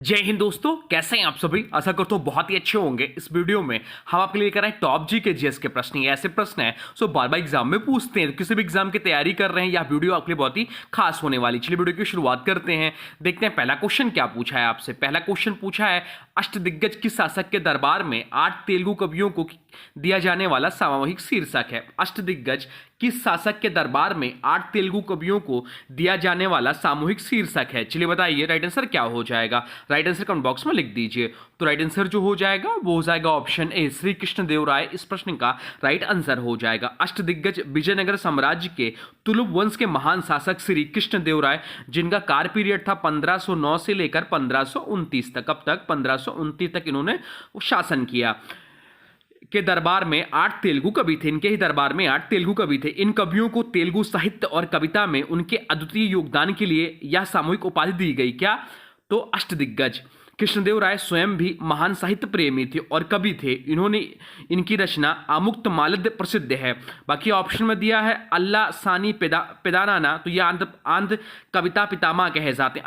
जय हिंद दोस्तों, कैसे हैं आप सभी। आशा करता हूँ बहुत ही अच्छे होंगे। इस वीडियो में हम आपके लिए लेकर आए टॉप जी के जीएस के प्रश्न। ये ऐसे प्रश्न हैं सो बार बार एग्जाम में पूछते हैं। किसी भी एग्जाम की तैयारी कर रहे हैं या वीडियो आपके लिए बहुत ही खास होने वाली। चलिए वीडियो की शुरुआत करते हैं। देखते हैं पहला क्वेश्चन क्या पूछा है आपसे। पहला क्वेश्चन पूछा है, अष्टदिग्गज किस शासक के दरबार में 8 तेलुगु कवियों को दिया जाने वाला सामूहिक शीर्षक है। अष्टदिग्गज किस शासक के दरबार में 8 तेलुगु कवियों को दिया जाने वाला सामूहिक शीर्षक है। चलिए बताइए राइट आंसर क्या हो जाएगा। राइट आंसर कमेंट बॉक्स में लिख दीजिए। तो राइट आंसर जो हो जाएगा वो हो जाएगा ऑप्शन ए, श्री कृष्ण देव राय इस प्रश्न का राइट आंसर हो जाएगा। अष्टदिग्गज विजयनगर साम्राज्य के तुलुप वंश के महान शासक श्री कृष्ण देव राय, जिनका कार्य पीरियड था 1509 से लेकर 1529 तक। अब तक 1529 तक इन्होंने शासन किया। के दरबार में 8 तेलुगु कवि थे। इनके ही दरबार में 8 तेलुगु कवि थे। इन कवियों को तेलुगु साहित्य और कविता में उनके अद्वितीय योगदान के लिए यह सामूहिक उपाधि दी गई। क्या? तो अष्टदिग्गज। कृष्णदेव राय स्वयं भी महान साहित्य प्रेमी थे और कवि थे। इन्होंने इनकी रचना आमुक्त मालद्य प्रसिद्ध है। बाकी ऑप्शन में दिया है अल्लाह सानी पेदानाना, तो यह आंध्र कविता पितामह कहे जाते हैं।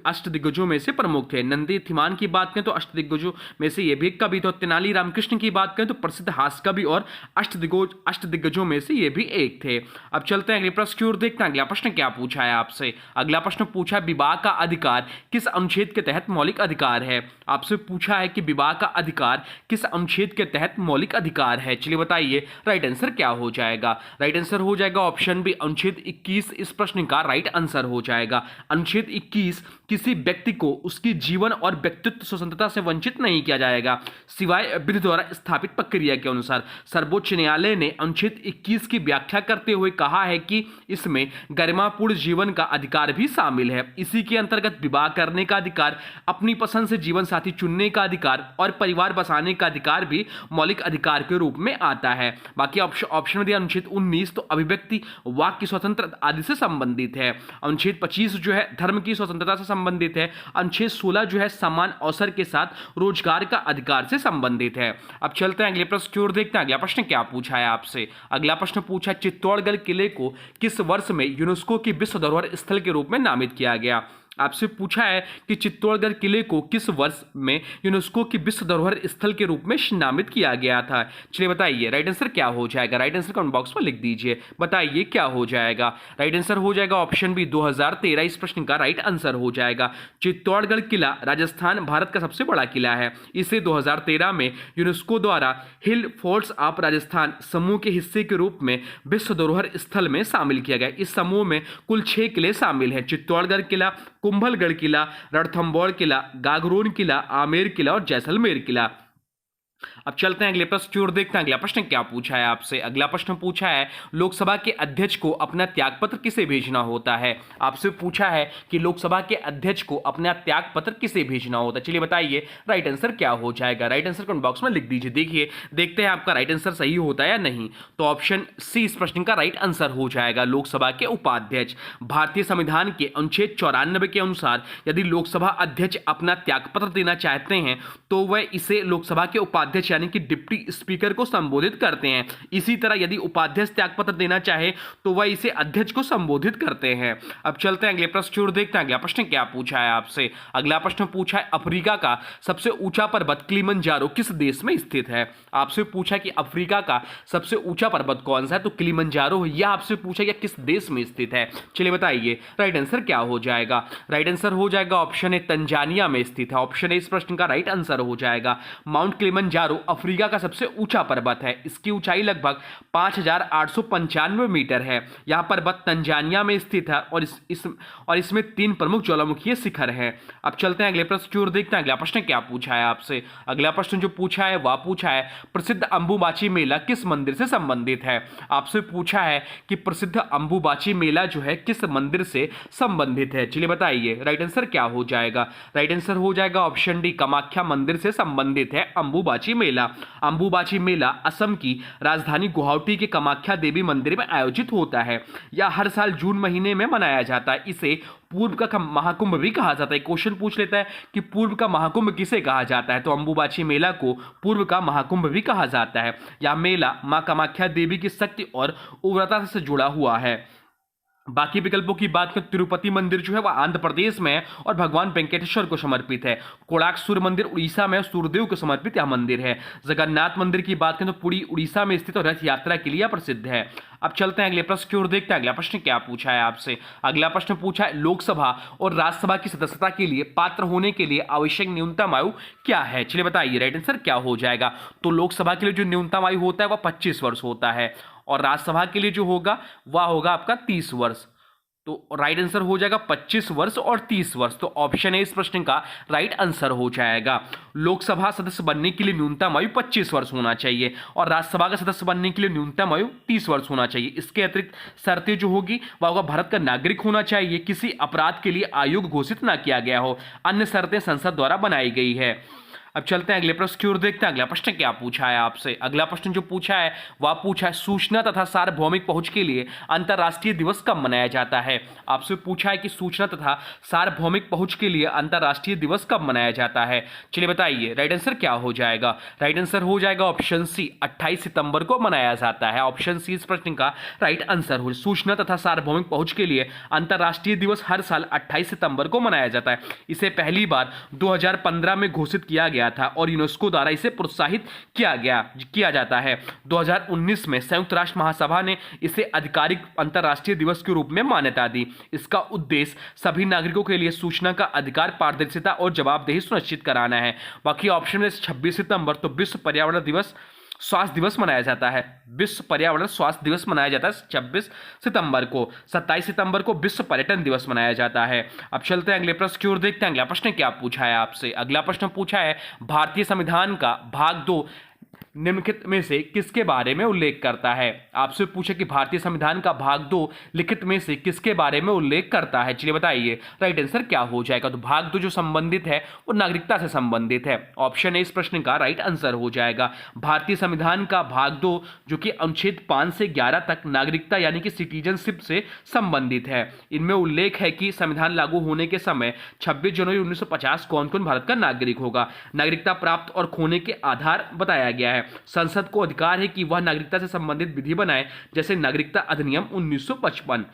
अष्टदिग्गजों में से प्रमुख थे। नंदी थिमान की बात करें तो अष्टदिग्गजों में से ये भी एक कवि थे। तेनाली रामकृष्ण की बात करें तो प्रसिद्ध हास्य कवि और अष्टदिग्गजों में से ये भी एक थे। अब चलते हैं अगले प्रश्न की ओर। देखते हैं अगला प्रश्न क्या पूछा है आपसे। अगला प्रश्न पूछा है, विवाह का अधिकार किस अनुच्छेद के तहत मौलिक अधिकार है। आपसे पूछा है कि विवाह का अधिकार किस अनुच्छेद के तहत मौलिक अधिकार है। चलिए बताइए राइट आंसर क्या हो जाएगा। राइट आंसर हो जाएगा ऑप्शन बी, अनुच्छेद 21 इस प्रश्न का राइट आंसर हो जाएगा। अनुच्छेद 21 किसी व्यक्ति को उसकी जीवन और व्यक्तित्व स्वतंत्रता से वंचित नहीं किया जाएगा सिवाय विधि द्वारा स्थापित प्रक्रिया के अनुसार। सर्वोच्च न्यायालय ने अनुच्छेद 21 की व्याख्या करते हुए कहा है कि इसमें गरिमापूर्ण जीवन का अधिकार भी शामिल है। इसी के अंतर्गत विवाह करने का अधिकार, अपनी पसंद से जीवन साथी चुनने का अधिकार और परिवार बसाने का अधिकार भी मौलिक अधिकार के रूप में आता है। बाकी ऑप्शन में दिया अनुच्छेद 19 तो अभिव्यक्ति, वाक की स्वतंत्रता आदि से संबंधित है। अनुच्छेद 25 जो है धर्म की स्वतंत्रता से संबंधित है। अनुच्छेद 16 जो है समान अवसर के साथ रोजगार का अधिकार से संबंधित है। अब चलते हैं अगले प्रश्न की ओर। देखते हैं अगला प्रश्न क्या पूछा है आपसे। अगला प्रश्न पूछा है, चित्तौड़गढ़ किले को किस वर्ष में यूनेस्को की विश्व धरोहर स्थल के रूप में नामित किया गया। आपसे पूछा है कि चित्तौड़गढ़ किले को किस वर्ष में यूनेस्को की विश्व धरोहर स्थल के रूप में नामित किया गया था। चलिए बताइए राइट आंसर क्या हो जाएगा। राइट आंसर कमेंट बॉक्स में लिख दीजिए। बताइए क्या हो जाएगा। राइट आंसर हो जाएगा ऑप्शन बी, 2013 इस प्रश्न का राइट आंसर हो जाएगा। चित्तौड़गढ़ किला राजस्थान भारत का सबसे बड़ा किला है। इसे 2013 में यूनेस्को द्वारा हिल फोर्ट्स ऑफ राजस्थान समूह के हिस्से के रूप में विश्व धरोहर स्थल में शामिल किया गया। इस समूह में कुल 6 किले शामिल हैं। चित्तौड़गढ़ किला, कुंभलगढ़ किला, रणथंभौर किला, गागरोन किला, आमेर किला और जैसलमेर किला। अब चलते हैं अगले प्रश्न की ओर। देखते हैं अगला प्रश्न क्या पूछा है आपसे। अगला प्रश्न पूछा है, लोकसभा के अध्यक्ष को अपना त्यागपत्र किसे भेजना होता है। आपसे पूछा है कि लोकसभा के अध्यक्ष को अपना त्यागपत्र किसे भेजना होता है। चलिए बताइए राइट आंसर क्या हो जाएगा। राइट आंसर कमेंट बॉक्स में लिख दीजिए। देखिए देखते हैं आपका राइट आंसर सही होता है या नहीं। तो ऑप्शन सी इस प्रश्न का राइट आंसर हो जाएगा, लोकसभा के उपाध्यक्ष। भारतीय संविधान के अनुच्छेद 94 के अनुसार यदि लोकसभा अध्यक्ष अपना त्यागपत्र देना चाहते हैं तो वह इसे लोकसभा के उपाध्यक्ष यानी कि डिप्टी स्पीकर को संबोधित करते हैं। इसी तरह यदि उपाध्यक्ष त्यागपत्र देना चाहे तो वह इसे अध्यक्ष को संबोधित करते हैं। अब चलते हैं अगले प्रश्न की ओर। देखते हैं अगला प्रश्न क्या पूछा है आपसे। अगला प्रश्न पूछा है, अफ्रीका का सबसे ऊंचा पर्वत किलिमंजारो किस देश में स्थित है। आपसे पूछा कि अफ्रीका का सबसे ऊंचा पर्वत कौन सा है, तो किलिमंजारो है। यह आपसे पूछा कि किस देश में स्थित है। चलिए बताइए राइट आंसर क्या हो जाएगा। राइट आंसर हो जाएगा ऑप्शन ए, तंजानिया में स्थित है। ऑप्शन ए इस प्रश्न का राइट आंसर हो जाएगा। माउंट किलिमंजारो अफ्रीका का सबसे ऊंचा पर्वत है। इसकी ऊंचाई लगभग 5895 मीटर है। यह पर्वत तंजानिया में स्थित है और इसमें 3 प्रमुख ज्वालामुखीय शिखर हैं। अब चलते हैं अगले प्रश्न की ओर। देखते हैं अगला प्रश्न क्या पूछा है आपसे। अगला प्रश्न जो पूछा है वह पूछा है, प्रसिद्ध अंबुबाची मेला किस मंदिर से संबंधित है। आपसे पूछा है कि प्रसिद्ध अंबुबाची मेला जो है किस मंदिर से संबंधित है। चलिए बताइए राइट आंसर क्या हो जाएगा। राइट आंसर हो जाएगा ऑप्शन डी, कामाख्या मंदिर से संबंधित है अंबुबाची मेला। अंबुबाची मेला असम की राजधानी गुवाहाटी के कामाख्या देवी मंदिर में आयोजित होता है। यह हर साल जून महीने में मनाया जाता है। इसे पूर्व का महाकुंभ भी कहा जाता है। क्वेश्चन पूछ लेता है कि पूर्व का महाकुंभ किसे कहा जाता है, तो अंबुबाची मेला को पूर्व का महाकुंभ भी कहा जाता है। यह मेला मां कामाख्या देवी की शक्ति और उग्रता से जुड़ा हुआ है। बाकी विकल्पों की बात करें, तिरुपति मंदिर जो है वह आंध्र प्रदेश में है और भगवान वेंकटेश्वर को समर्पित है। कोणार्क सूर्य मंदिर उड़ीसा में सूर्यदेव को समर्पित यह मंदिर है। जगन्नाथ मंदिर की बात करें तो पुरी उड़ीसा में स्थित और रथ यात्रा के लिए प्रसिद्ध है। अब चलते हैं अगले प्रश्न की ओर, देखते हैं अगला प्रश्न क्या पूछा है आपसे। अगला प्रश्न पूछा है, लोकसभा और राज्यसभा की सदस्यता के लिए पात्र होने के लिए आवश्यक न्यूनतम आयु क्या है? चलिए बताइए राइट आंसर क्या हो जाएगा। तो लोकसभा के लिए जो न्यूनतम आयु होता है वह 25 वर्ष होता है और राज्यसभा के लिए जो होगा वह होगा आपका 30 वर्ष। तो राइट आंसर हो जाएगा 25 वर्ष और 30 वर्ष। तो ऑप्शन ए इस प्रश्न का राइट आंसर हो जाएगा। लोकसभा सदस्य बनने के लिए न्यूनतम आयु 25 वर्ष होना चाहिए और राज्यसभा का सदस्य बनने के लिए न्यूनतम आयु 30 वर्ष होना चाहिए। इसके अतिरिक्त शर्तें जो होगी वह होगा, भारत का नागरिक होना चाहिए, किसी अपराध के लिए आयोग घोषित ना किया गया हो, अन्य शर्तें संसद द्वारा बनाई गई है। अब चलते हैं अगले प्रश्न की ओर, देखते हैं अगला प्रश्न क्या पूछा है आपसे। अगला प्रश्न जो पूछा है वह पूछा है, सूचना तथा सार्वभौमिक पहुंच के लिए अंतर्राष्ट्रीय दिवस कब मनाया जाता है? आपसे पूछा है कि सूचना तथा सार्वभौमिक पहुंच के लिए अंतर्राष्ट्रीय दिवस कब मनाया जाता है। चलिए बताइए राइट आंसर क्या हो जाएगा। राइट आंसर हो जाएगा ऑप्शन सी, 28 सितंबर को मनाया जाता है। ऑप्शन सी इस प्रश्न का राइट आंसर हो। सूचना तथा सार्वभौमिक पहुंच के लिए अंतर्राष्ट्रीय दिवस हर साल 28 सितंबर को मनाया जाता है। इसे पहली बार 2015 में घोषित किया गया था और यूनेस्को द्वारा इसे प्रोत्साहित किया जाता है। 2019 में संयुक्त राष्ट्र महासभा ने इसे आधिकारिक अंतर्राष्ट्रीय दिवस के रूप में मान्यता दी। इसका उद्देश्य सभी नागरिकों के लिए सूचना का अधिकार, पारदर्शिता और जवाबदेही सुनिश्चित कराना है। बाकी ऑप्शन में 26 सितंबर तो विश्व पर्यावरण दिवस स्वास्थ्य दिवस मनाया जाता है। विश्व पर्यावरण स्वास्थ्य दिवस मनाया जाता है 26 सितंबर को। 27 सितंबर को विश्व पर्यटन दिवस मनाया जाता है। अब चलते हैं अगले प्रश्न की ओर, देखते हैं अगला प्रश्न क्या पूछा है आपसे। अगला प्रश्न पूछा है, भारतीय संविधान का भाग 2 निम्नलिखित में से किसके बारे में उल्लेख करता है? आपसे पूछे कि भारतीय संविधान का भाग 2 लिखित में से किसके बारे में उल्लेख करता है। चलिए बताइए राइट आंसर क्या हो जाएगा। तो भाग 2 जो संबंधित है वो नागरिकता से संबंधित है। ऑप्शन ए इस प्रश्न का राइट आंसर हो जाएगा। भारतीय संविधान का भाग 2 जो कि अनुच्छेद 5 से 11 तक नागरिकता यानी कि सिटीजनशिप से संबंधित है। इनमें उल्लेख है कि संविधान लागू होने के समय 26 जनवरी 1950 कौन कौन भारत का नागरिक होगा। नागरिकता प्राप्त और खोने के आधार बताया गया है। संसद को अधिकार है कि वह नागरिकता से संबंधित विधि बनाए, जैसे नागरिकता अधिनियम 1955।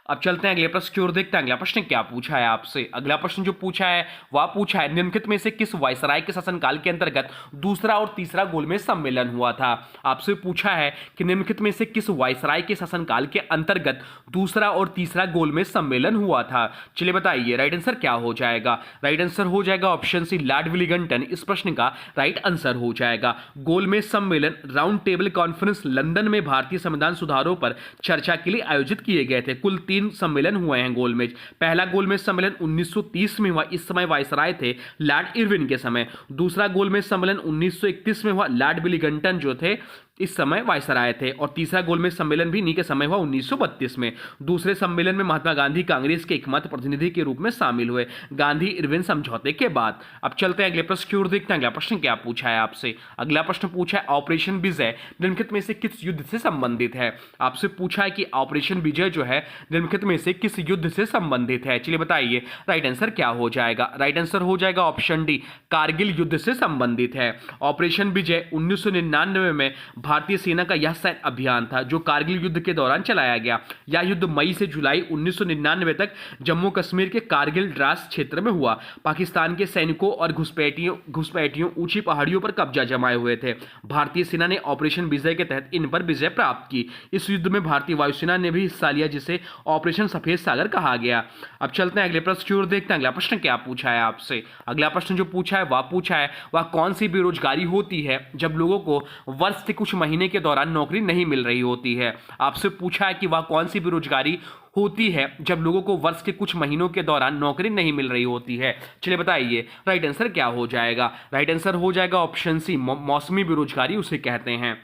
अब चलते हैं अगले प्रश्न की ओर, देखते हैं अगला प्रश्न क्या पूछा है आपसे। अगला प्रश्न जो पूछा है वह पूछा है, निम्नलिखित में से किस वायसराय के शासनकाल के अंतर्गत दूसरा और तीसरा गोलमेज सम्मेलन हुआ था? आपसे पूछा है कि निम्नलिखित में से किस वायसराय के शासनकाल के अंतर्गत दूसरा और तीसरा गोलमेज सम्मेलन हुआ था। चलिए बताइए राइट आंसर क्या हो जाएगा। राइट आंसर हो जाएगा ऑप्शन सी, लॉर्ड विलिंगटन इस प्रश्न का राइट आंसर हो जाएगा। गोलमेज सम्मेलन राउंड टेबल कॉन्फ्रेंस लंदन में भारतीय संविधान सुधारों पर चर्चा के लिए आयोजित किए गए थे। कुल 3 सम्मेलन हुए हैं गोलमेज। पहला गोलमेज सम्मेलन 1930 में हुआ, इस समय वायसराय थे लॉर्ड इरविन के समय। दूसरा गोलमेज सम्मेलन 1931 में हुआ, लॉर्ड विलिंगटन जो थे इस समय वायसराय थे। और तीसरा गोलमेज सम्मेलन भी इन्हीं के समय हुआ 1932 में। दूसरे सम्मेलन में महात्मा गांधी कांग्रेस के एकमात्र प्रतिनिधि के रूप में शामिल हुए गांधी इरविन समझौते के बाद। अब चलते हैं अगले प्रश्न की ओर, देखते हैं अगला प्रश्न क्या पूछा है आपसे। अगला प्रश्न पूछा है, ऑपरेशन विजय निम्नलिखित में से किस युद्ध से संबंधित है? आपसे पूछा है कि ऑपरेशन विजय जो है निम्नलिखित में से किस युद्ध से संबंधित है। चलिए बताइए राइट आंसर क्या हो जाएगा। राइट आंसर हो जाएगा ऑप्शन डी, कारगिल युद्ध से संबंधित है। ऑपरेशन विजय 1999 में भारतीय सेना का यह सैन्य अभियान था जो कारगिल युद्ध के दौरान चलाया गया। यह युद्ध मई से जुलाई 1999 तक जम्मू कश्मीर के कारगिल द्रास क्षेत्र में हुआ। पाकिस्तान के सैनिकों और घुसपैठियों ऊंची पहाड़ियों पर कब्जा जमाए हुए थे। भारतीय सेना ने ऑपरेशन विजय के तहत इन पर विजय प्राप्त की। इस युद्ध में भारतीय वायुसेना ने भी हिस्सा लिया, जिसे ऑपरेशन सफेद सागर कहा गया। अब चलते हैं अगले प्रश्न की ओर, देखते हैं अगला प्रश्न क्या पूछा है आपसे। अगला प्रश्न जो पूछा है वह कौन सी बेरोजगारी होती है जब लोगों को वर्ष के कुछ महीने के दौरान नौकरी नहीं मिल रही होती है। आपसे पूछा है कि वह कौन सी बेरोजगारी होती है जब लोगों को वर्ष के कुछ महीनों के दौरान नौकरी नहीं मिल रही होती है। चलिए बताइए राइट आंसर क्या हो जाएगा। राइट आंसर हो जाएगा ऑप्शन सी, मौसमी बेरोजगारी उसे कहते हैं।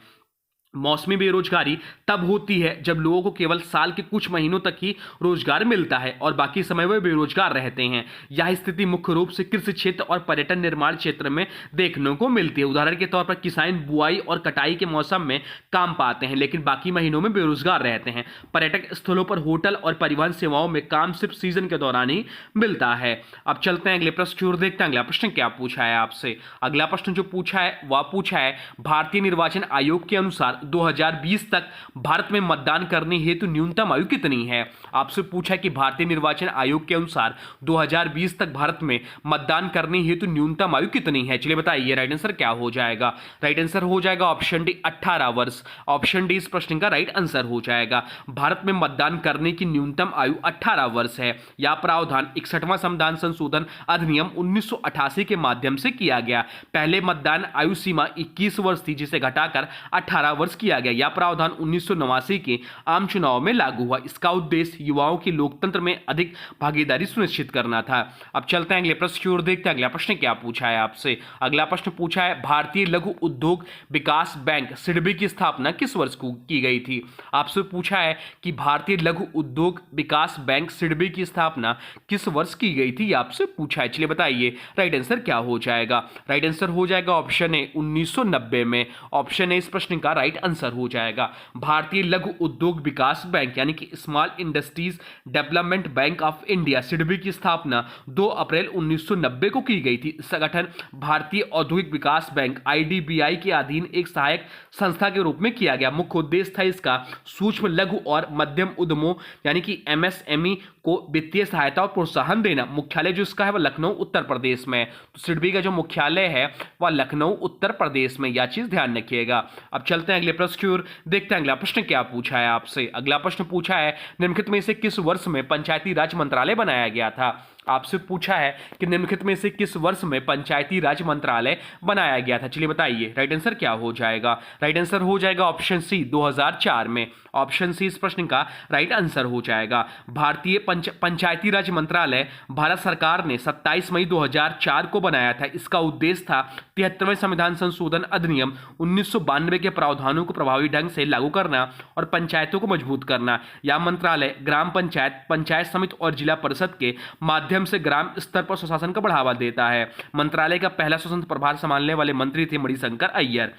मौसमी बेरोजगारी तब होती है जब लोगों को केवल साल के कुछ महीनों तक ही रोजगार मिलता है और बाकी समय वे बेरोजगार रहते हैं। यह स्थिति मुख्य रूप से कृषि क्षेत्र और पर्यटन निर्माण क्षेत्र में देखने को मिलती है। उदाहरण के तौर पर किसान बुआई और कटाई के मौसम में काम पाते हैं लेकिन बाकी महीनों में बेरोजगार रहते हैं। पर्यटक स्थलों पर होटल और परिवहन सेवाओं में काम सिर्फ सीजन के दौरान ही मिलता है। अब चलते हैं अगले प्रश्न की ओर, देखते हैं अगला प्रश्न क्या पूछा है आपसे। अगला प्रश्न जो पूछा है वह पूछा है, भारतीय निर्वाचन आयोग के अनुसार 2020 तक भारत में मतदान करने हेतु न्यूनतम आयु कितनी है? आपसे पूछा कि भारतीय निर्वाचन आयोग के अनुसार 2020 तक भारत में मतदान करने हेतु न्यूनतम आयु कितनी है? चलिए बताइए राइट आंसर क्या हो जाएगा। राइट आंसर हो जाएगा ऑप्शन डी 18 वर्ष। ऑप्शन डी इस प्रश्न का राइट आंसर हो जाएगा। भारत में मतदान करने की न्यूनतम आयु 18 वर्ष है। यह प्रावधान 61वां संविधान संशोधन अधिनियम 1988 के माध्यम से किया गया। पहले मतदान आयु सीमा 21 वर्ष थी, जिसे घटाकर 18 वर्ष किया गया। यह प्रावधान 1989 के आम चुनाव में लागू हुआ। इसका उद्देश्य युवाओं की लोकतंत्र में अधिक भागीदारी सुनिश्चित करना था। अब चलते हैं अगले प्रश्न की ओर, देखते हैं अगला प्रश्न क्या पूछा है आपसे। अगला प्रश्न पूछा है भारतीय लघु उद्योग विकास बैंक सिडबी की स्थापना किस वर्ष को की गई थी? आपसे पूछा है कि भारतीय लघु उद्योग विकास बैंक सिडबी की स्थापना किस वर्ष की गई थी, आपसे पूछा है। चलिए बताइए राइट आंसर क्या हो जाएगा। राइट आंसर हो जाएगा ऑप्शन ए 1990 में। ऑप्शन ए इस प्रश्न का राइट आंसर हो जाएगा। भारतीय लघु उद्योग विकास बैंक यानी कि small industries development bank of India SIDBI की स्थापना 2 अप्रैल 1990 को की गई थी। संगठन भारतीय औद्योगिक विकास बैंक आईडीबीआई के अधीन एक सहायक संस्था के रूप में किया गया। मुख्य उद्देश्य था इसका सूक्ष्म लघु और मध्यम उद्यमों यानी कि एमएसएमई को वित्तीय सहायता और प्रोत्साहन देना। मुख्यालय जो इसका है वह लखनऊ उत्तर प्रदेश में। तो सिडबी का जो मुख्यालय है वह लखनऊ उत्तर प्रदेश में, यह चीज ध्यान रखिएगा। अब चलते हैं अगले प्रश्न की ओर, देखते हैं अगला प्रश्न क्या पूछा है आपसे। अगला प्रश्न पूछा है निम्नलिखित में से किस वर्ष में पंचायती राज मंत्रालय बनाया गया था? आपसे पूछा है कि निम्नलिखित में से किस वर्ष में पंचायती राज मंत्रालय बनाया गया था। चलिए बताइए राइट आंसर क्या हो जाएगा। राइट आंसर हो जाएगा ऑप्शन सी 2004 में। ऑप्शन सी इस प्रश्न का राइट आंसर हो जाएगा। भारतीय पंचायती राज मंत्रालय भारत सरकार ने 27 मई 2004 को बनाया था। इसका उद्देश्य था 73वें संविधान संशोधन अधिनियम 1992 के प्रावधानों को प्रभावी ढंग से लागू करना और पंचायतों को मजबूत करना। यह मंत्रालय ग्राम पंचायत, पंचायत समिति और जिला परिषद के माध्यम से ग्राम स्तर पर सुशासन को बढ़ावा देता है। मंत्रालय का पहला स्वतंत्र प्रभार संभालने वाले मंत्री थे मणिशंकर अय्यर।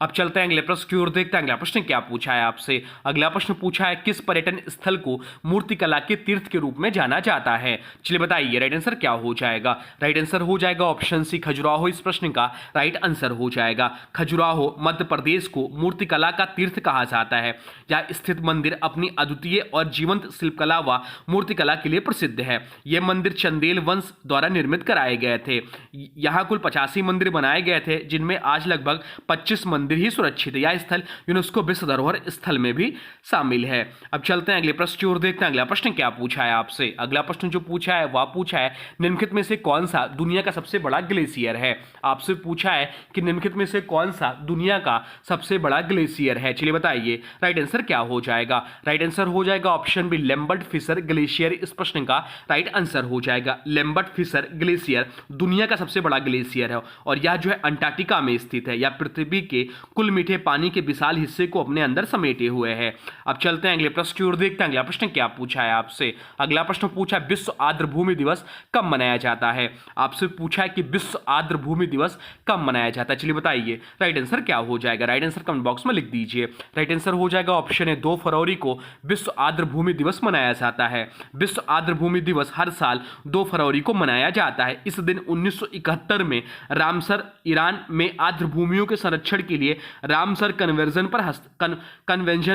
अब चलते हैं अगले प्रश्न की ओर, देखते हैं अगला प्रश्न क्या पूछा है आपसे। अगला प्रश्न पूछा है किस पर्यटन स्थल को मूर्तिकला के तीर्थ के रूप में जाना जाता है? चलिए बताइए राइट आंसर क्या हो जाएगा। राइट आंसर हो जाएगा ऑप्शन सी खजुराहो इस प्रश्न का राइट आंसर हो जाएगा। खजुराहो मध्य प्रदेश को मूर्तिकला का तीर्थ कहा जाता है। यह स्थित मंदिर अपनी अद्वितीय और जीवंत शिल्पकला व मूर्तिकला के लिए प्रसिद्ध है। यह मंदिर चंदेल वंश द्वारा निर्मित कराए गए थे। यहाँ कुल 85 मंदिर बनाए गए थे, जिनमें आज लगभग 25 मंदिर ही सुरक्षित है। यह स्थल यूनेस्को विश्व धरोहर स्थल में भी शामिल है। अब चलते हैं अगले प्रश्न की ओर, देखते हैं अगला प्रश्न क्या पूछा है आपसे। अगला प्रश्न जो पूछा है वह पूछा है निम्नलिखित में से कौन सा दुनिया का सबसे बड़ा ग्लेशियर है? आपसे पूछा है कि निम्नलिखित में से कौन सा दुनिया का सबसे बड़ा ग्लेशियर है। चलिए बताइए राइट आंसर क्या हो जाएगा। राइट आंसर हो जाएगा ऑप्शन बी लेम्बर्ट फिशर ग्लेशियर इस प्रश्न का राइट आंसर हो जाएगा। लेम्बर्ट फिशर ग्लेशियर दुनिया का सबसे बड़ा ग्लेशियर है और यह जो है अंटार्कटिका में स्थित है। यह पृथ्वी के कुल मीठे पानी के विशाल हिस्से को अपने अंदर समेटे हुए है। अब चलते हैं अगले प्रश्न की ओर, देखते हैं अगला प्रश्न क्या पूछा है आपसे। अगला प्रश्न पूछा है विश्व आर्द्र भूमि दिवस कब मनाया जाता है? आपसे पूछा है कि विश्व आर्द्र भूमि दिवस कब मनाया जाता है। चलिए बताइए राइट आंसर क्या हो जाएगा। राइट आंसर कमेंट बॉक्स में लिख दीजिए। राइट आंसर हो जाएगा ऑप्शन है 2 फरवरी को विश्व आर्द्र भूमि दिवस मनाया जाता है। विश्व आर्द्र भूमि दिवस हर साल 2 फरवरी को मनाया जाता है। इस दिन 1971 में रामसर ईरान में आर्द्र भूमियों के संरक्षण के लिए रामसर कन्वेंशन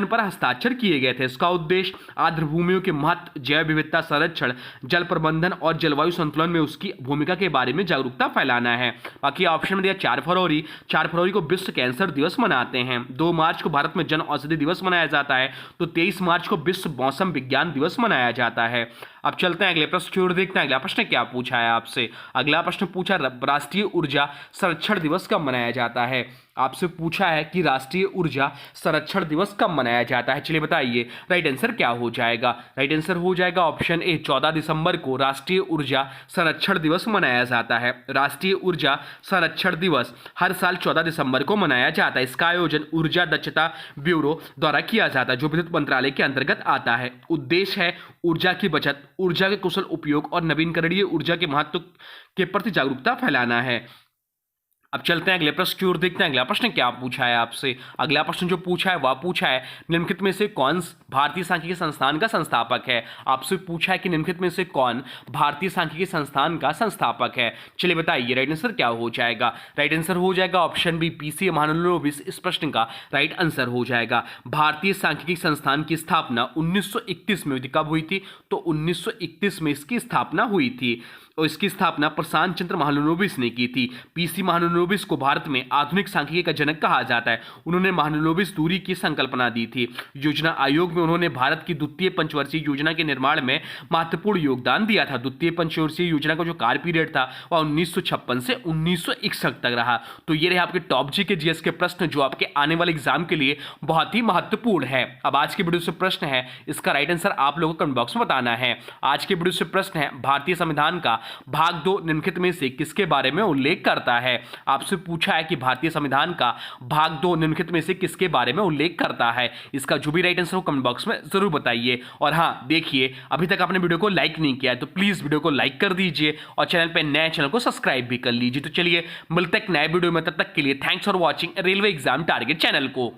पर हस्ताक्षर किए गए थे। इसका उद्देश्य आर्द्र भूमियों के महत्व, जैव विविधता संरक्षण, जल प्रबंधन और जलवायु संतुलन में उसकी भूमिका के बारे में जागरूकता फैलाना है। बाकी ऑप्शन में दिया 4 फरवरी को विश्व कैंसर दिवस मनाते हैं। 2 मार्च को भारत में जन औषधि दिवस मनाया जाता है। तो 23 मार्च को विश्व मौसम विज्ञान दिवस मनाया जाता है। अब चलते हैं अगले प्रश्न की ओर, देखते हैं अगला प्रश्न क्या पूछा है आपसे। अगला प्रश्न पूछा राष्ट्रीय ऊर्जा संरक्षण दिवस कब मनाया जाता है? आपसे पूछा है कि राष्ट्रीय ऊर्जा संरक्षण दिवस कब मनाया जाता है। चलिए बताइए राइट आंसर क्या हो जाएगा। राइट आंसर हो जाएगा ऑप्शन ए 14 दिसंबर को राष्ट्रीय ऊर्जा संरक्षण दिवस मनाया जाता है। राष्ट्रीय ऊर्जा संरक्षण दिवस हर साल 14 दिसंबर को मनाया जाता है। इसका आयोजन ऊर्जा दक्षता ब्यूरो द्वारा किया जाता है, जो विद्युत मंत्रालय के अंतर्गत आता है। उद्देश्य है ऊर्जा की बचत, ऊर्जा के कुशल उपयोग और नवीकरणीय ऊर्जा के महत्व के प्रति जागरूकता फैलाना है। अब चलते हैं अगले प्रश्न की ओर, देखते हैं अगला प्रश्न क्या पूछा है आपसे। अगला प्रश्न जो पूछा है वह पूछा है निम्नलिखित में से कौन भारतीय सांख्यिकी संस्थान का संस्थापक है। आपसे पूछा है कि निम्नलिखित में से कौन भारतीय सांख्यिकी संस्थान का संस्थापक है। चलिए बताइए राइट आंसर क्या हो जाएगा। राइट आंसर हो जाएगा ऑप्शन बी, पीसी महालनोबिस इस प्रश्न का राइट आंसर हो जाएगा। भारतीय सांख्यिकी संस्थान की स्थापना 1931 में हुई थी। कब हुई थी? तो 1931 में इसकी स्थापना हुई थी और इसकी स्थापना प्रशांत चंद्र महालनोबिस ने की थी। पीसी महालनोबिस को भारत में आधुनिक सांख्यिकी का जनक कहा जाता है। उन्होंने महालनोबिस दूरी की संकल्पना दी थी। योजना आयोग में उन्होंने भारत की द्वितीय पंचवर्षीय योजना के निर्माण में महत्वपूर्ण योगदान दिया था। द्वितीय पंचवर्षीय योजना का जो कार्य पीरियड था वह 1956 से 1961 तक रहा। तो ये रहे आपके टॉप जी के जीएस के प्रश्न जो आपके आने वाले एग्जाम के लिए बहुत ही महत्वपूर्ण है। अब आज के वीडियो से प्रश्न है, इसका राइट आंसर आप लोगों को कमेंट बॉक्स में बताना है। आज के वीडियो से प्रश्न है भारतीय संविधान का भाग 2 निम्नलिखित में से किसके बारे में उल्लेख करता है। आपसे पूछा है कि भारतीय संविधान का भाग 2 निम्नलिखित में से किसके बारे में उल्लेख करता है। इसका जो भी राइट आंसर हो कमेंट बॉक्स में जरूर बताइए। और हाँ देखिए, अभी तक आपने वीडियो को लाइक नहीं किया है तो प्लीज वीडियो को लाइक कर दीजिए और चैनल पर नए चैनल को सब्सक्राइब भी कर लीजिए। तो चलिए मिलते हैं एक नए वीडियो में, तब तक के लिए thanks for watching railway exam target channel को।